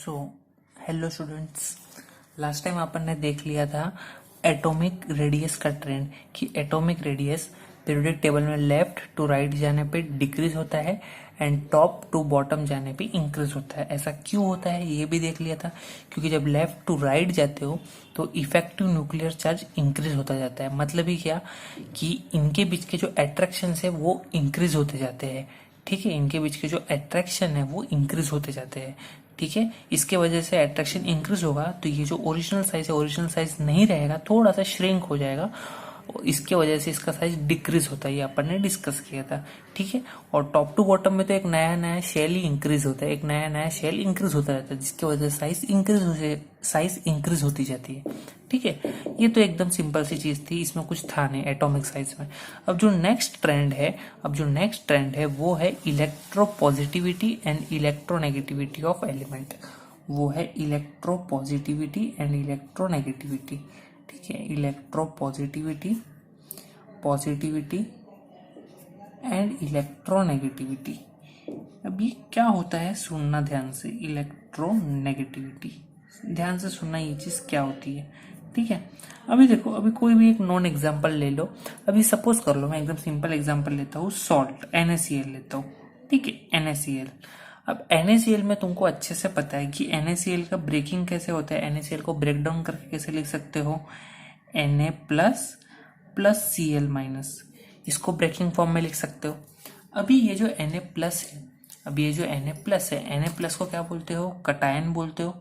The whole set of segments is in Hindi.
सो हेलो स्टूडेंट्स, लास्ट टाइम अपन ने देख लिया था एटॉमिक रेडियस का ट्रेंड कि एटॉमिक रेडियस पीरियोडिक टेबल में लेफ्ट टू राइट जाने पे डिक्रीज होता है एंड टॉप टू बॉटम जाने पे इंक्रीज होता है। ऐसा क्यों होता है ये भी देख लिया था, क्योंकि जब लेफ्ट टू राइट जाते हो तो इफेक्टिव न्यूक्लियर चार्ज इंक्रीज होता जाता है। मतलब ही क्या कि इनके बीच के जो अट्रैक्शन है वो इंक्रीज होते जाते हैं। ठीक है, इनके बीच के जो अट्रैक्शन है वो इंक्रीज होते जाते हैं। ठीक है, इसके वजह से अट्रैक्शन इंक्रीज होगा तो ये जो ओरिजिनल साइज है ओरिजिनल साइज नहीं रहेगा, थोड़ा सा श्रिंक हो जाएगा। इसके वजह से इसका साइज डिक्रीज होता है, ये अपन ने डिस्कस किया था। ठीक है, और टॉप टू बॉटम में तो एक नया नया शेल ही इंक्रीज होता है, एक नया नया शेल इंक्रीज होता रहता है, जिसकी वजह से साइज इंक्रीज होती जाती है। ठीक है, ये तो एकदम सिंपल सी चीज थी, इसमें कुछ था नहीं एटॉमिक साइज में। अब जो नेक्स्ट ट्रेंड है वो है electropositivity and electronegativity of element. वो है इलेक्ट्रोपॉजिटिविटी एंड इलेक्ट्रोनेगेटिविटी। ठीक है, इलेक्ट्रोपॉजिटिविटी, पॉजिटिविटी एंड इलेक्ट्रोनेगेटिविटी। अब ये क्या होता है सुनना ध्यान से। इलेक्ट्रोनेगेटिविटी, ध्यान से सुनना ये चीज क्या होती है। ठीक है, अभी देखो, अभी कोई भी एक नॉन एग्जांपल ले लो। अभी सपोज कर लो, मैं एकदम सिंपल एग्जांपल लेता हूँ, सॉल्ट NaCl लेता हूँ। ठीक है, NaCl। अब NaCl में तुमको अच्छे से पता है कि NaCl का ब्रेकिंग कैसे होता है। NaCl को ब्रेक डाउन करके कैसे लिख सकते हो, Na प्लस Cl माइनस, इसको ब्रेकिंग फॉर्म में लिख सकते हो। अभी ये जो Na प्लस है, अभी ये जो Na प्लस है, Na प्लस को क्या बोलते हो, कटायन बोलते हो।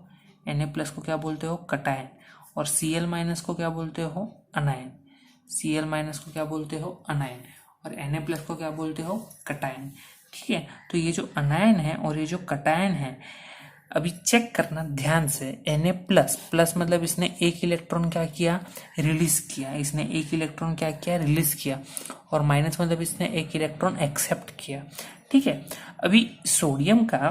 Na प्लस को क्या बोलते हो, कटायन। और Cl माइनस को क्या बोलते हो, अनायन। Cl माइनस को क्या बोलते हो, अनायन। और Na प्लस को क्या बोलते हो, कटायन। ठीक है, तो ये जो अनायन है और ये जो कटायन है, अभी चेक करना ध्यान से। Na प्लस मतलब इसने एक इलेक्ट्रॉन क्या किया, रिलीज किया। इसने एक इलेक्ट्रॉन क्या किया, रिलीज किया। और माइनस मतलब इसने एक इलेक्ट्रॉन एक्सेप्ट किया। ठीक है, अभी सोडियम का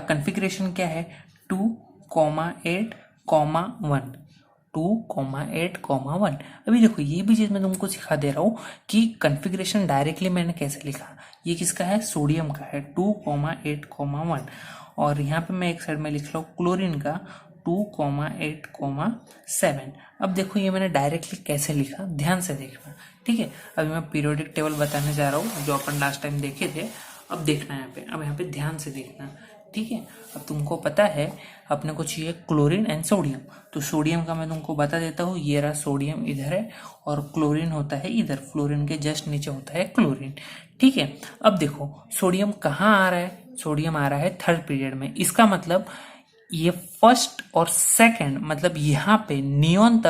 कॉन्फ़िगरेशन क्या है, 2,8,1, 2,8,1। अभी देखो, ये भी चीज मैं तुमको सिखा दे रहा हूँ कि कॉन्फ़िगरेशन डायरेक्टली मैंने कैसे लिखा। ये किसका है, सोडियम का है, 2,8,1। और यहाँ पे मैं एक साइड में लिख रहा हूँ क्लोरीन का 2,8,7। अब देखो ये मैंने डायरेक्टली कैसे लिखा, ध्यान से देखना। ठीक है, अभी मैं पीरियोडिक टेबल बताने जा रहा हूँ जो अपन लास्ट टाइम देखे थे। अब देखना यहाँ पे, अब यहाँ पे ध्यान से देखना। ठीक है, अब तुमको पता है अपने को चाहिए क्लोरीन एंड सोडियम, तो सोडियम का मैं तुमको बता देता हूँ। ये रहा सोडियम इधर है और क्लोरीन होता है इधर, फ्लोरीन के जस्ट नीचे होता है क्लोरीन। ठीक है, अब देखो सोडियम कहाँ आ रहा है, सोडियम आ रहा है थर्ड पीरियड में। इसका मतलब ये फर्स्ट और सेकंड, मतलब यहाँ पे नियोन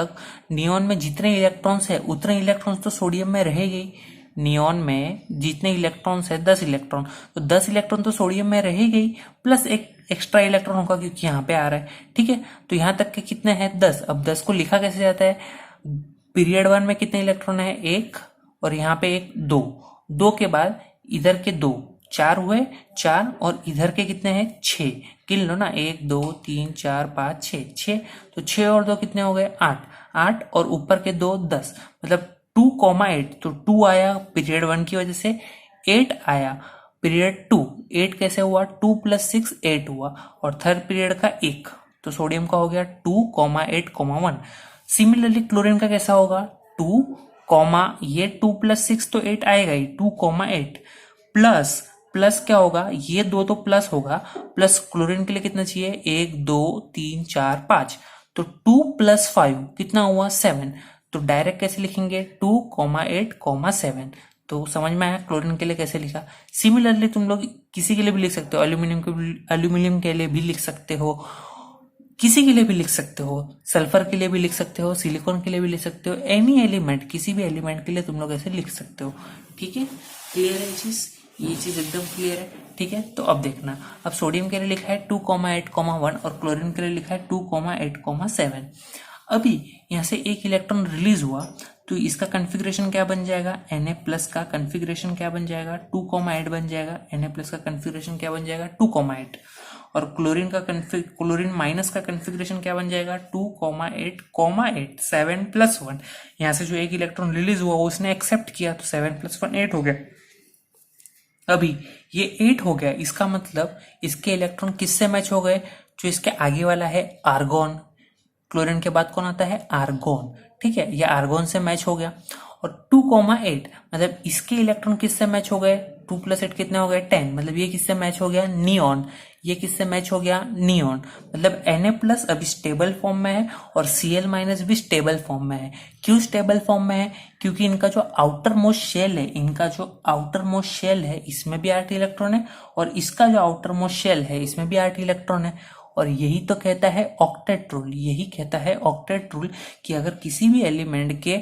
में जितने इलेक्ट्रॉन्स है उतने इलेक्ट्रॉन्स तो सोडियम में रहेंगे। नियोन में जितने इलेक्ट्रॉन्स है 10 इलेक्ट्रॉन, तो 10 इलेक्ट्रॉन तो सोडियम में रहेगा ही, प्लस एक एक्स्ट्रा इलेक्ट्रॉन होगा क्योंकि यहाँ पे आ रहा है। ठीक है, तो यहाँ तक के कितने हैं, 10। अब 10 को लिखा कैसे जाता है, पीरियड 1 में कितने इलेक्ट्रॉन है, 1, और यहाँ पे 1, 2 के बाद इधर के 2, 4 हुए, 4, और इधर के कितने हैं, 6। गिन लो ना, 1 2 3 4 5 6, तो 6 और 2 कितने हो गए, 8, और ऊपर के 2 10, मतलब 2,8। तो 2 आया पीरियड 1 की वजह से, 8 आया पीरियड 2। 8 कैसे हुआ, 2 + 6 8 हुआ, और थर्ड पीरियड का 1, तो सोडियम का हो गया 2,8,1। सिमिलरली क्लोरीन का कैसा होगा, 2, ये 2 + 6 तो 8 आएगा ही, 2,8 प्लस क्या होगा, ये 2 तो प्लस होगा, प्लस क्लोरीन के लिए कितना चाहिए, 1 2 3 4 5, तो 2 + 5 कितना हुआ, 7। तो डायरेक्ट कैसे लिखेंगे, 2,8,7। तो समझ में आया क्लोरीन के लिए कैसे लिखा। सिमिलरली तुम लोग किसी के लिए भी लिख सकते हो, एल्यूमिनियम के लिए भी लिख सकते हो, किसी के लिए भी लिख सकते हो, सल्फर के लिए भी लिख सकते हो, सिलिकॉन के लिए भी लिख सकते हो, एनी एलिमेंट, किसी भी एलिमेंट के लिए तुम लोग ऐसे लिख सकते हो। ठीक है, क्लियर है ये चीज एकदम क्लियर है। ठीक है, तो अब देखना, अब सोडियम के लिए लिखा है 2,8,1 और क्लोरीन के लिए लिखा है 2,8,7। अभी यहाँ से एक इलेक्ट्रॉन रिलीज हुआ तो इसका कॉन्फ़िगरेशन क्या बन जाएगा, Na प्लस का कॉन्फ़िगरेशन क्या बन जाएगा, 2,8 बन जाएगा। Na प्लस का कॉन्फ़िगरेशन क्या बन जाएगा, 2,8। और क्लोरीन माइनस का कॉन्फ़िगरेशन क्या बन जाएगा, 2,8,8, 7 + 1। यहाँ से जो एक इलेक्ट्रॉन रिलीज हुआ वो उसने एक्सेप्ट किया, तो 7 + 1 8 हो गया। अभी ये 8 हो गया, इसका मतलब इसके इलेक्ट्रॉन किससे मैच हो गए? जो इसके आगे वाला है आर्गोन, क्लोरीन के बाद कौन आता है? आर्गोन। ठीक है, ये आर्गोन से मैच हो गया। और 2,8 मतलब इसके इलेक्ट्रॉन किससे मैच हो गए? 2 + 8 कितने हो गए? 10। मतलब ये किससे मैच हो गया? नियॉन। ये किससे मैच हो गया? नियॉन। मतलब Na+ अभी स्टेबल फॉर्म में है और Cl- भी स्टेबल फॉर्म में है। क्यों स्टेबल फॉर्म में है? क्योंकि इनका जो आउटर मोस्ट शेल है, इनका जो आउटर मोस्ट शेल है इसमें भी 8 इलेक्ट्रॉन है, और इसका जो आउटर मोस्ट शेल है इसमें भी 8 इलेक्ट्रॉन है। और यही तो कहता है ऑक्टेट रूल, यही कहता है ऑक्टेट रूल कि अगर किसी भी एलिमेंट के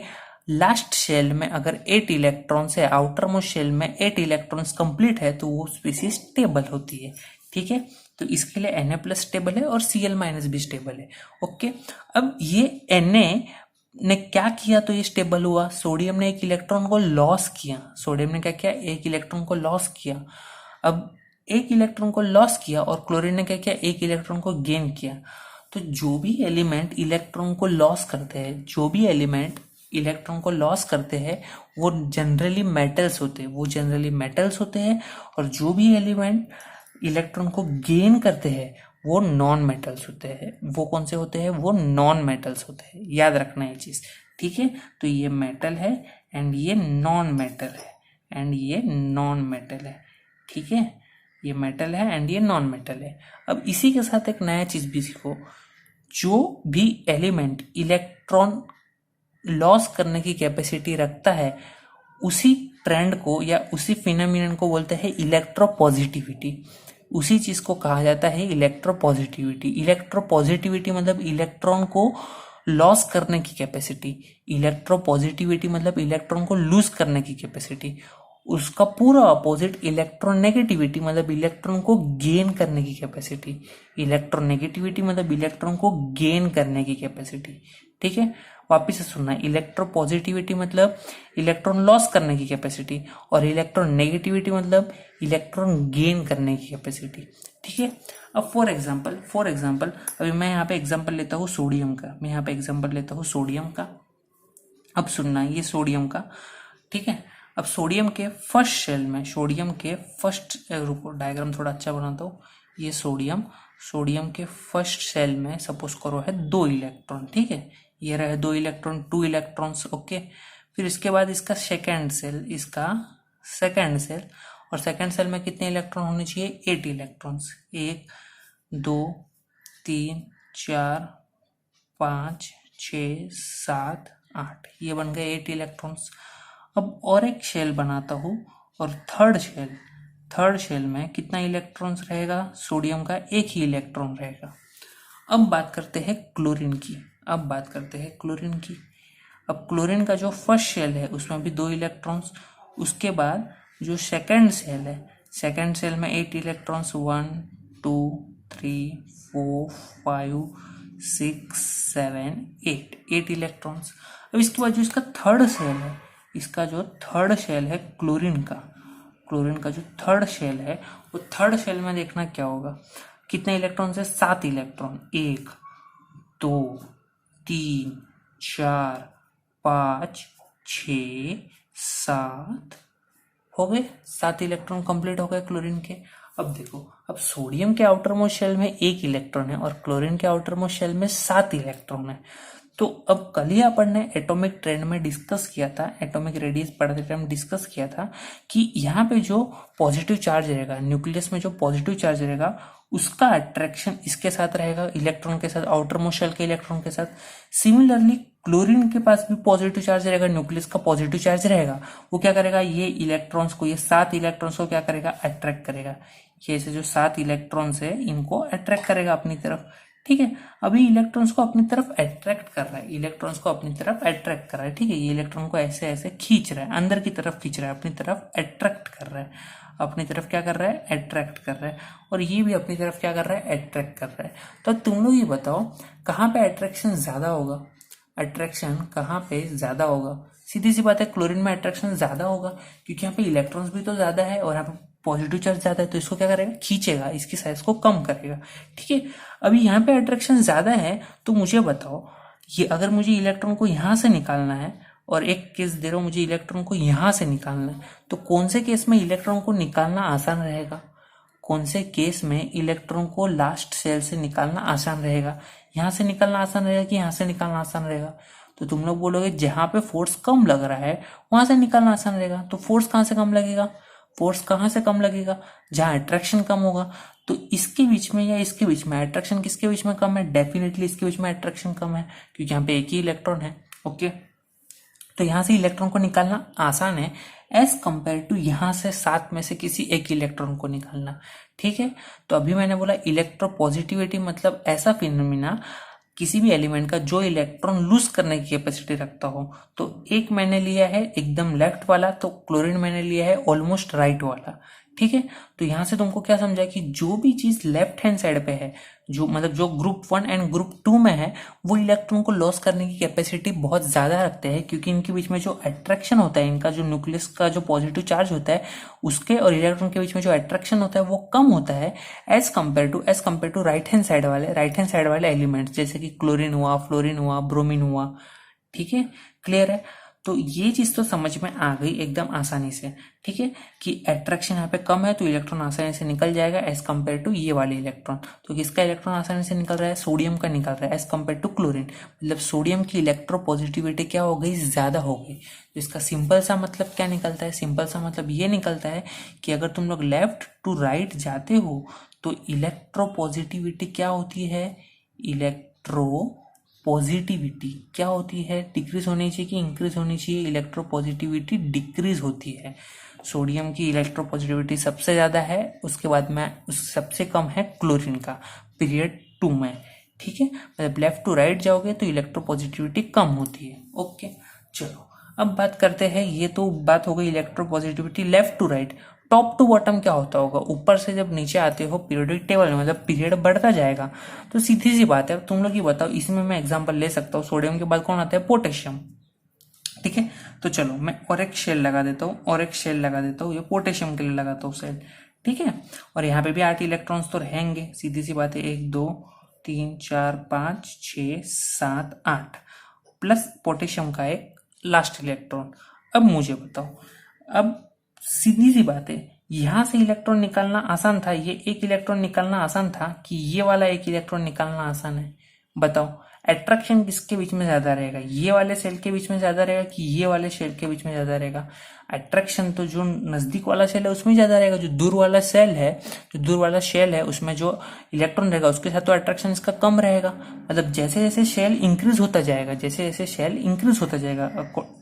लास्ट शेल में अगर 8 इलेक्ट्रॉन्स है, आउटर मोस्ट शेल में 8 इलेक्ट्रॉन्स कंप्लीट है, तो वो स्पीसीज स्टेबल होती है। ठीक है, तो इसके लिए Na+ स्टेबल है और Cl- भी स्टेबल है। ओके, अब ये Na ने क्या किया तो ये स्टेबल हुआ? सोडियम ने एक इलेक्ट्रॉन को लॉस किया। सोडियम ने क्या किया? एक इलेक्ट्रॉन को लॉस किया। अब एक इलेक्ट्रॉन को लॉस किया और क्लोरीन ने क्या किया? एक इलेक्ट्रॉन को गेन किया। तो जो भी एलिमेंट इलेक्ट्रॉन को लॉस करते हैं, जो भी एलिमेंट इलेक्ट्रॉन को लॉस करते हैं, वो जनरली मेटल्स होते हैं, वो जनरली मेटल्स होते हैं। और जो भी एलिमेंट इलेक्ट्रॉन को गेन करते हैं वो नॉन मेटल्स होते हैं। वो कौन से होते हैं? वो नॉन मेटल्स होते हैं। याद रखना ये चीज। ठीक है, तो ये मेटल है एंड ये नॉन मेटल है, एंड ये नॉन मेटल है। ठीक है, ये मेटल है एंड ये नॉन मेटल है। अब इसी के साथ एक नया चीज भी सीखो। जो भी एलिमेंट इलेक्ट्रॉन लॉस करने की कैपेसिटी रखता है, उसी ट्रेंड को या उसी फिनोमिनन को बोलते हैं इलेक्ट्रोपॉजिटिविटी। उसी चीज को कहा जाता है इलेक्ट्रोपॉजिटिविटी। इलेक्ट्रोपॉजिटिविटी मतलब इलेक्ट्रॉन को लॉस करने की कैपेसिटी। इलेक्ट्रोपॉजिटिविटी मतलब इलेक्ट्रॉन को लूज करने की कैपेसिटी। उसका पूरा अपोजिट इलेक्ट्रोनेगेटिविटी मतलब इलेक्ट्रॉन को गेन करने की कैपेसिटी। इलेक्ट्रोनेगेटिविटी मतलब इलेक्ट्रॉन को गेन करने की कैपेसिटी। ठीक है, वापिस से सुनना, इलेक्ट्रोपॉजिटिविटी मतलब इलेक्ट्रॉन लॉस करने की कैपेसिटी, और इलेक्ट्रॉन नेगेटिविटी मतलब इलेक्ट्रॉन गेन करने की कैपेसिटी। ठीक है, अब फॉर एग्जाम्पल अभी मैं यहाँ पे एग्जाम्पल लेता हूँ सोडियम का। मैं यहाँ पे एग्जाम्पल लेता हूँ सोडियम का। अब सुनना, ये सोडियम का। ठीक है, अब सोडियम के फर्स्ट शेल में, सोडियम के फर्स्ट, रुको डायग्राम थोड़ा अच्छा बनाता हूँ। ये सोडियम, सोडियम के फर्स्ट शेल में सपोज करो है 2 इलेक्ट्रॉन। ठीक है, ये रहे 2 इलेक्ट्रॉन, 2 इलेक्ट्रॉन्स। ओके, फिर इसके बाद इसका सेकेंड सेल, इसका सेकेंड सेल, और सेकेंड सेल में कितने इलेक्ट्रॉन होने चाहिए? 8 इलेक्ट्रॉन्स। 1 2 3 4 5 6 7 8, ये बन गए 8 इलेक्ट्रॉन्स। अब और एक शेल बनाता हूँ, और थर्ड शेल में कितना इलेक्ट्रॉन्स रहेगा? सोडियम का 1 ही इलेक्ट्रॉन रहेगा। अब बात करते हैं क्लोरीन की। अब क्लोरीन का जो फर्स्ट शेल है उसमें भी 2 इलेक्ट्रॉन्स। उसके बाद जो सेकंड सेल है, सेकंड सेल में 8 इलेक्ट्रॉन्स, 1 2 3 4 5 6 7 8 इलेक्ट्रॉन्स। अब इसके बाद जो इसका थर्ड सेल है, इसका जो थर्ड शेल है क्लोरीन का जो थर्ड शेल है, वो थर्ड शेल में देखना क्या होगा? कितने इलेक्ट्रॉन है? 7 इलेक्ट्रॉन। 1 2 3 4 5 6 7 हो गए, 7 इलेक्ट्रॉन कंप्लीट हो गए क्लोरीन के। अब देखो, अब सोडियम के आउटर मोस्ट शेल में 1 इलेक्ट्रॉन है और क्लोरीन के आउटर मोस्ट शेल में 7 इलेक्ट्रॉन है। तो अब कल ही अपन ने एटॉमिक ट्रेंड में डिस्कस किया था, एटॉमिक रेडियस पढ़ते टाइम डिस्कस किया था कि यहाँ पे जो पॉजिटिव चार्ज रहेगा, न्यूक्लियस में जो पॉजिटिव चार्ज रहेगा, उसका अट्रैक्शन इसके साथ रहेगा, इलेक्ट्रॉन के साथ, आउटर मोस्ट शेल के इलेक्ट्रॉन के साथ। सिमिलरली क्लोरीन के पास भी पॉजिटिव चार्ज रहेगा, न्यूक्लियस का पॉजिटिव चार्ज रहेगा। वो क्या करेगा? ये इलेक्ट्रॉन्स को, ये 7 इलेक्ट्रॉन्स को क्या करेगा? अट्रैक्ट करेगा। ये ऐसे जो 7 इलेक्ट्रॉन्स है इनको अट्रैक्ट करेगा अपनी तरफ। ठीक है, अभी इलेक्ट्रॉन्स को अपनी तरफ अट्रैक्ट कर रहा है, ठीक है, ये इलेक्ट्रॉन को ऐसे ऐसे खींच रहा है, अंदर की तरफ खींच रहा है, अपनी तरफ अट्रैक्ट कर रहा है, अपनी तरफ क्या कर रहा है? अट्रैक्ट कर रहा है। और ये भी अपनी तरफ क्या कर रहा है? अट्रैक्ट कर रहा है। तो तुम लोग ये बताओ, कहाँ पे अट्रैक्शन ज्यादा होगा? अट्रैक्शन कहाँ पे ज्यादा होगा? सीधी सी बात है, क्लोरीन में अट्रैक्शन ज्यादा होगा, क्योंकि यहाँ पे इलेक्ट्रॉन्स भी तो ज्यादा है और यहाँ पे पॉजिटिव चार्ज ज्यादा है, तो इसको क्या करेगा? खींचेगा, इसकी साइज को कम करेगा। ठीक है, अभी यहाँ पे अट्रैक्शन ज्यादा है, तो मुझे बताओ, ये अगर मुझे इलेक्ट्रॉन को यहाँ से निकालना है और एक केस दे रहा हूं मुझे इलेक्ट्रॉन को यहां से निकालना है, तो कौन से केस में इलेक्ट्रॉन को निकालना आसान रहेगा? कौन से केस में इलेक्ट्रॉन को लास्ट शेल से निकालना आसान रहेगा? यहां से निकालना आसान रहेगा कि यहां से निकालना आसान रहेगा? तो तुम लोग बोलोगे जहां पे फोर्स कम लग रहा है वहां से निकालना आसान रहेगा। तो फोर्स कहां से कम लगेगा? फोर्स कहां से कम लगेगा? जहां अट्रैक्शन कम होगा। तो इसके बीच में या इसके बीच में अट्रैक्शन किसके बीच में कम है? डेफिनेटली इसके बीच में अट्रैक्शन कम है, क्योंकि यहाँ पे एक ही इलेक्ट्रॉन है। ओके, तो यहां से इलेक्ट्रॉन को निकालना आसान है एज कंपेयर टू यहां से 7 में से किसी एक इलेक्ट्रॉन को निकालना। ठीक है, तो अभी मैंने बोला इलेक्ट्रोपॉजिटिविटी मतलब ऐसा फिनोमिना किसी भी एलिमेंट का जो इलेक्ट्रॉन लूज करने की कैपेसिटी रखता हो। तो एक मैंने लिया है एकदम लेफ्ट वाला, तो क्लोरीन मैंने लिया है ऑलमोस्ट राइट वाला। ठीक है, तो यहां से तुमको क्या समझा कि जो भी चीज लेफ्ट हैंड साइड पे है, जो मतलब जो ग्रुप 1 एंड ग्रुप 2 में है, वो इलेक्ट्रॉन को लॉस करने की कैपेसिटी बहुत ज्यादा रखते हैं, क्योंकि इनके बीच में जो अट्रैक्शन होता है, इनका जो न्यूक्लियस का जो पॉजिटिव चार्ज होता है उसके और इलेक्ट्रॉन के बीच में जो अट्रैक्शन होता है वो कम होता है as compare to right hand side वाले एलिमेंट्स, जैसे कि क्लोरीन हुआ, फ्लोरीन हुआ, ब्रोमीन हुआ। ठीक है, क्लियर है? तो ये चीज तो समझ में आ गई एकदम आसानी से। ठीक है, कि अट्रैक्शन यहाँ पे कम है तो इलेक्ट्रॉन आसानी से निकल जाएगा एज कंपेयर टू ये वाले इलेक्ट्रॉन। तो किसका इलेक्ट्रॉन आसानी से निकल रहा है? सोडियम का निकल रहा है एज कंपेयर टू क्लोरीन। मतलब सोडियम की इलेक्ट्रोपॉजिटिविटी क्या हो गई? ज्यादा हो गई। तो इसका सिंपल सा मतलब क्या निकलता है? सिंपल सा मतलब ये निकलता है कि अगर तुम लोग लेफ्ट टू राइट जाते हो तो इलेक्ट्रोपॉजिटिविटी क्या होती है? पॉजिटिविटी क्या होती है? डिक्रीज होनी चाहिए कि इंक्रीज होनी चाहिए? इलेक्ट्रोपॉजिटिविटी डिक्रीज होती है। सोडियम की इलेक्ट्रोपॉजिटिविटी सबसे ज्यादा है, उसके बाद में सबसे कम है क्लोरीन का पीरियड 2 में। ठीक है, मतलब लेफ्ट टू राइट जाओगे तो इलेक्ट्रोपॉजिटिविटी कम होती है। ओके, चलो अब बात करते हैं, ये तो बात हो गई electropositivity left to right. Top to bottom क्या होता होगा? ऊपर से जब नीचे आते हो पीरियोडिक टेबल में, मतलब पीरियड बढ़ता जाएगा, तो सीधी सी बात है। अब तुम लोग ये बताओ, इसमें मैं एग्जांपल ले सकता हूँ, सोडियम के बाद कौन आता है? पोटेशियम। ठीक है, तो चलो मैं और एक शेल लगा देता हूँ, ये पोटेशियम के लिए लगाता हूँ शेल। ठीक है, और यहाँ पे भी 8 इलेक्ट्रॉन्स तो रहेंगे, सीधी सी बात है, 1 2 3 4 5 6 7 8 प्लस पोटेशियम का एक लास्ट इलेक्ट्रॉन। अब मुझे बताओ, अब सीधी सी बात है, यहां से इलेक्ट्रॉन निकालना आसान था, ये एक इलेक्ट्रॉन निकालना आसान था कि ये वाला एक इलेक्ट्रॉन निकालना आसान है? बताओ, अट्रैक्शन किसके बीच में ज्यादा रहेगा? ये वाले सेल के बीच में ज्यादा रहेगा कि ये वाले सेल के बीच में ज्यादा रहेगा? अट्रैक्शन तो जो नजदीक वाला सेल है उसमें ज्यादा रहेगा। जो दूर वाला शेल है उसमें जो इलेक्ट्रॉन रहेगा उसके साथ तो अट्रैक्शन इसका कम रहेगा। मतलब जैसे जैसे शेल इंक्रीज होता जाएगा,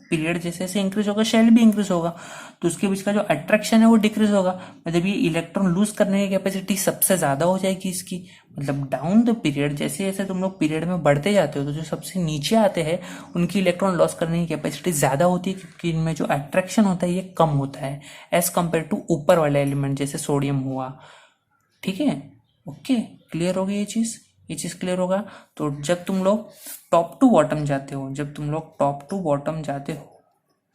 पीरियड जैसे जैसे इंक्रीज होगा, शेल भी इंक्रीज होगा, तो उसके बीच का जो अट्रैक्शन है वो डिक्रीज होगा। मतलब ये इलेक्ट्रॉन लूज करने की कैपेसिटी सबसे ज्यादा हो जाएगी इसकी। मतलब डाउन द पीरियड, जैसे जैसे तुम लोग पीरियड में बढ़ते जाते हो तो जो सबसे नीचे आते हैं उनकी इलेक्ट्रॉन लॉस करने की कैपेसिटी ज्यादा होती है, क्योंकि इनमें जो अट्रैक्शन होता है ये कम होता है एज कंपेयर टू ऊपर वाले एलिमेंट जैसे सोडियम हुआ। ठीक है, ओके, क्लियर हो गई ये चीज क्लियर होगा। तो जब तुम लोग टॉप टू बॉटम जाते हो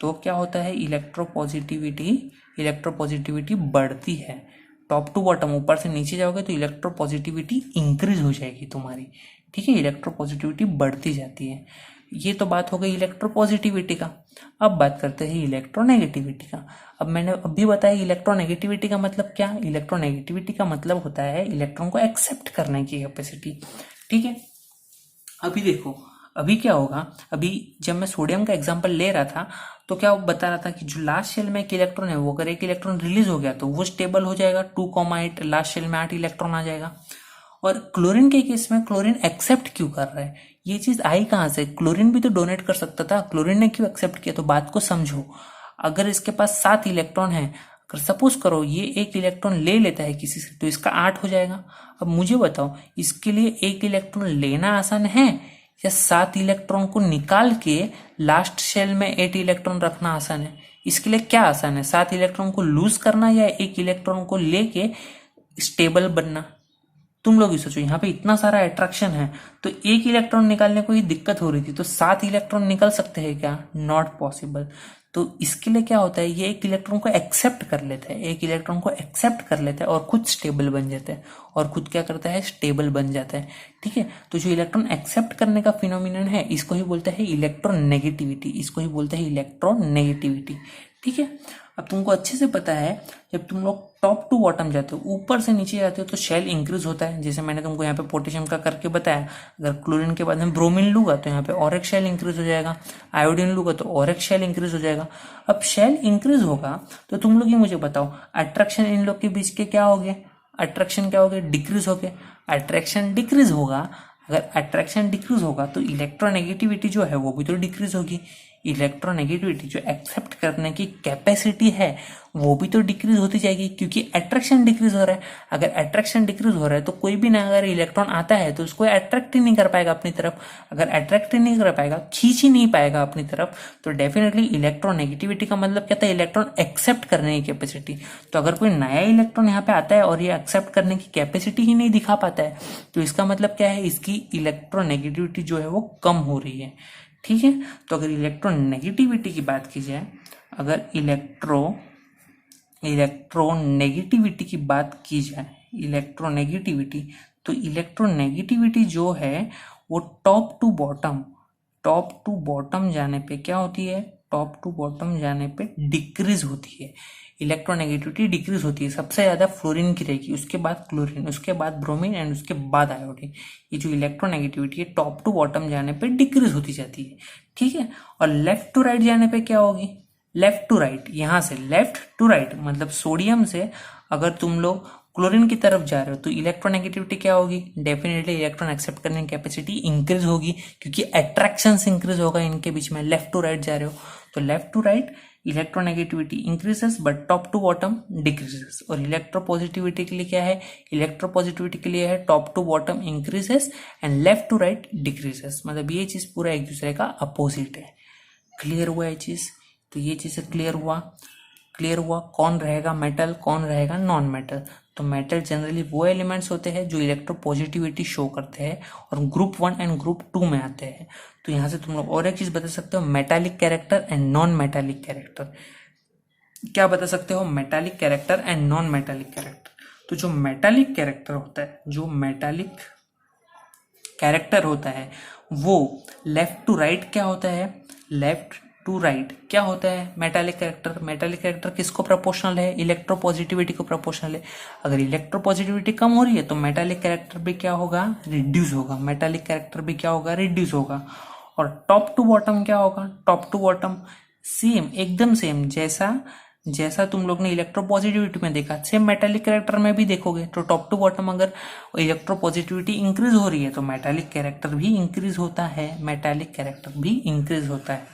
तो क्या होता है? इलेक्ट्रोपॉजिटिविटी बढ़ती है। टॉप टू बॉटम, ऊपर से नीचे जाओगे तो इलेक्ट्रोपॉजिटिविटी इंक्रीज हो जाएगी तुम्हारी। ठीक है, इलेक्ट्रोपॉजिटिविटी बढ़ती जाती है। ये तो बात हो गई इलेक्ट्रोपॉजिटिविटी का। अब बात करते हैं इलेक्ट्रोनेगेटिविटी का। अब मैंने अभी बताया इलेक्ट्रोनेगेटिविटी का मतलब क्या? इलेक्ट्रोनेगेटिविटी का मतलब होता है इलेक्ट्रॉन को एक्सेप्ट करने की कैपेसिटी। ठीक है, अभी देखो, अभी क्या होगा, अभी जब मैं सोडियम का एग्जांपल ले रहा था तो क्या बता रहा था कि जो लास्ट शेल में एक इलेक्ट्रॉन है, वो अगर एक इलेक्ट्रॉन रिलीज हो गया तो वो स्टेबल हो जाएगा, 2,8 लास्ट शेल में 8 इलेक्ट्रॉन आ जाएगा। और क्लोरीन के केस में क्लोरीन एक्सेप्ट क्यों कर रहा है? ये चीज आई कहां से? क्लोरीन भी तो डोनेट कर सकता था, क्लोरीन ने क्यों एक्सेप्ट किया? तो बात को समझो, अगर इसके पास 7 इलेक्ट्रॉन है, अगर सपोज करो ये एक इलेक्ट्रॉन ले लेता है किसी से, तो इसका 8 हो जाएगा। अब मुझे बताओ, इसके लिए एक इलेक्ट्रॉन लेना आसान है या 7 इलेक्ट्रॉन को निकाल के लास्ट शेल में 8 इलेक्ट्रॉन रखना आसान है? इसके लिए क्या आसान है, 7 इलेक्ट्रॉन को लूज करना या एक इलेक्ट्रॉन को लेके स्टेबल बनना? तुम लोग ही सोचो, यहाँ पे इतना सारा अट्रैक्शन है तो एक इलेक्ट्रॉन निकालने को ही दिक्कत हो रही थी, तो 7 इलेक्ट्रॉन निकल सकते हैं क्या? Not possible. तो इसके लिए क्या होता है, ये एक इलेक्ट्रॉन को एक्सेप्ट कर लेता है, एक इलेक्ट्रॉन को एक्सेप्ट कर लेता है और खुद स्टेबल बन जाता है, और खुद क्या करता है, स्टेबल बन जाता है। ठीक है, तो जो इलेक्ट्रॉन एक्सेप्ट करने का फिनोमिनन है इसको ही बोलते हैं इलेक्ट्रोनेगेटिविटी, इसको ही बोलते हैं इलेक्ट्रोनेगेटिविटी। ठीक है, अब तुमको अच्छे से पता है जब तुम लोग टॉप टू बॉटम जाते हो, ऊपर से नीचे जाते हो, तो शेल इंक्रीज होता है। जैसे मैंने तुमको यहाँ पे पोटेशियम का करके बताया, अगर क्लोरीन के बाद में ब्रोमीन लूंगा तो यहाँ पे और एक शेल इंक्रीज हो जाएगा, आयोडीन लूंगा तो और एक शेल इंक्रीज हो जाएगा। अब शेल इंक्रीज होगा तो तुम लोग ये मुझे बताओ, अट्रैक्शन इन लोग के बीच के क्या हो गए, अट्रैक्शन क्या हो गया, डिक्रीज हो गए। अट्रैक्शन डिक्रीज होगा, अगर अट्रैक्शन डिक्रीज होगा तो इलेक्ट्रोनेगेटिविटी जो है वो भी तो डिक्रीज होगी। इलेक्ट्रोनेगेटिविटी जो एक्सेप्ट करने की कैपेसिटी है वो भी तो डिक्रीज होती जाएगी, क्योंकि अट्रैक्शन डिक्रीज हो रहा है। अगर अट्रैक्शन डिक्रीज हो रहा है तो कोई भी ना अगर इलेक्ट्रॉन आता है तो उसको अट्रैक्ट ही नहीं कर पाएगा अपनी तरफ। अगर अट्रैक्ट ही नहीं कर पाएगा, खींच ही नहीं पाएगा अपनी तरफ, तो डेफिनेटली इलेक्ट्रोनेगेटिविटी का मतलब क्या था, इलेक्ट्रॉन एक्सेप्ट करने की कैपेसिटी। तो अगर कोई नया इलेक्ट्रॉन यहाँ पे आता है और ये एक्सेप्ट करने की कैपेसिटी ही नहीं दिखा पाता है, तो इसका मतलब क्या है, इसकी इलेक्ट्रोनेगेटिविटी जो है वो कम हो रही है। ठीक है, तो अगर इलेक्ट्रोनेगेटिविटी की बात की जाए, अगर इलेक्ट्रोनेगेटिविटी की बात की जाए, इलेक्ट्रोनेगेटिविटी, तो इलेक्ट्रोनेगेटिविटी जो है वो टॉप टू बॉटम जाने पे क्या होती है, टॉप टू बॉटम जाने पे डिक्रीज होती है। इलेक्ट्रोनेगेटिविटी डिक्रीज होती है, सबसे ज्यादा फ्लोरीन की रहेगी, उसके बाद क्लोरीन, उसके बाद ब्रोमीन एंड उसके बाद आयोडीन। ये जो इलेक्ट्रोनेगेटिविटी है टॉप टू बॉटम जाने पे डिक्रीज होती जाती है। ठीक है, और लेफ्ट टू राइट जाने पे क्या होगी, लेफ्ट टू राइट, यहां से लेफ्ट टू राइट मतलब सोडियम से अगर तुम लोग क्लोरीन की तरफ जा रहे हो तो इलेक्ट्रोनेगेटिविटी क्या होगी, डेफिनेटली इलेक्ट्रॉन एक्सेप्ट करने की कैपेसिटी इंक्रीज होगी, क्योंकि अट्रैक्शन इंक्रीज होगा इनके बीच में। लेफ्ट टू राइट जा रहे हो तो left to right electronegativity increases but top to bottom decreases. और इलेक्ट्रोपॉजिटिविटी के लिए क्या है, इलेक्ट्रोपॉजिटिविटी के लिए है top to bottom increases and left to right decreases. मतलब ये चीज पूरा एक दूसरे का अपोजिट है। क्लियर हुआ ये चीज, तो ये चीज क्लियर हुआ कौन रहेगा मेटल, कौन रहेगा नॉन मेटल। तो मेटल जनरली वो एलिमेंट्स होते हैं जो इलेक्ट्रोपॉजिटिविटी शो करते हैं और ग्रुप 1 एंड ग्रुप 2 में आते हैं। तो यहां से तुम लोग और एक चीज बता सकते हो, metallic character and non metallic character. क्या बता सकते हो, metallic character and non metallic character. तो जो मेटालिक कैरेक्टर होता है, जो मेटालिक कैरेक्टर होता है वो लेफ्ट टू राइट क्या होता है, लेफ्ट टू राइट क्या होता है मेटालिक कैरेक्टर। मेटालिक कैरेक्टर किसको प्रोपोर्शनल है, इलेक्ट्रोपॉजिटिविटी को प्रोपोर्शनल है। अगर इलेक्ट्रोपॉजिटिविटी कम हो रही है तो मेटालिक कैरेक्टर भी क्या होगा, रिड्यूस होगा। मेटालिक कैरेक्टर भी क्या होगा, रिड्यूस होगा। और टॉप टू बॉटम क्या होगा, टॉप टू बॉटम सेम, एकदम सेम, जैसा तुम लोग ने इलेक्ट्रोपॉजिटिविटी में देखा, सेम मेटालिक कैरेक्टर में भी देखोगे। तो टॉप टू बॉटम अगर इलेक्ट्रोपॉजिटिविटी इंक्रीज हो रही है तो मेटालिक कैरेक्टर भी इंक्रीज होता है, मेटालिक कैरेक्टर भी इंक्रीज होता है।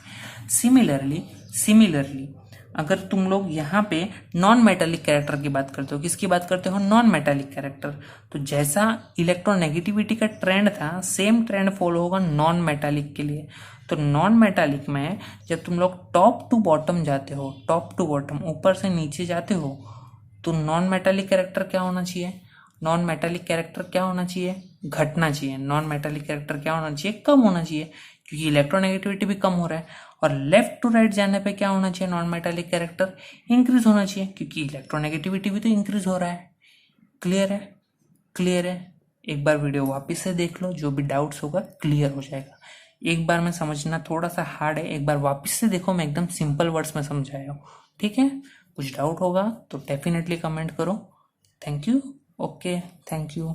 सिमिलरली अगर तुम लोग यहाँ पे नॉन मेटालिक कैरेक्टर की बात करते हो, किसकी बात करते हो, नॉन मेटालिक कैरेक्टर, तो जैसा इलेक्ट्रोनेगेटिविटी का ट्रेंड था सेम ट्रेंड फॉलो होगा नॉन मेटालिक के लिए। तो नॉन मेटालिक में जब तुम लोग टॉप टू बॉटम जाते हो, टॉप टू बॉटम ऊपर से नीचे जाते हो, तो नॉन मेटालिक कैरेक्टर क्या होना चाहिए, नॉन मेटालिक कैरेक्टर क्या होना चाहिए, घटना चाहिए। नॉन मेटालिक कैरेक्टर क्या होना चाहिए, कम होना चाहिए, क्योंकि इलेक्ट्रोनेगेटिविटी भी कम हो रहा है। और लेफ्ट टू राइट जाने पे क्या होना चाहिए, नॉन मेटालिक कैरेक्टर इंक्रीज होना चाहिए, क्योंकि इलेक्ट्रोनेगेटिविटी भी तो इंक्रीज हो रहा है। क्लियर है। एक बार वीडियो वापस से देख लो, जो भी डाउट्स होगा क्लियर हो जाएगा। एक बार में समझना थोड़ा सा हार्ड है, एक बार वापस से देखो, मैं एकदम सिंपल वर्ड्स में समझाया हूँ। ठीक है, कुछ डाउट होगा तो डेफिनेटली कमेंट करो। Thank you. Okay, thank you.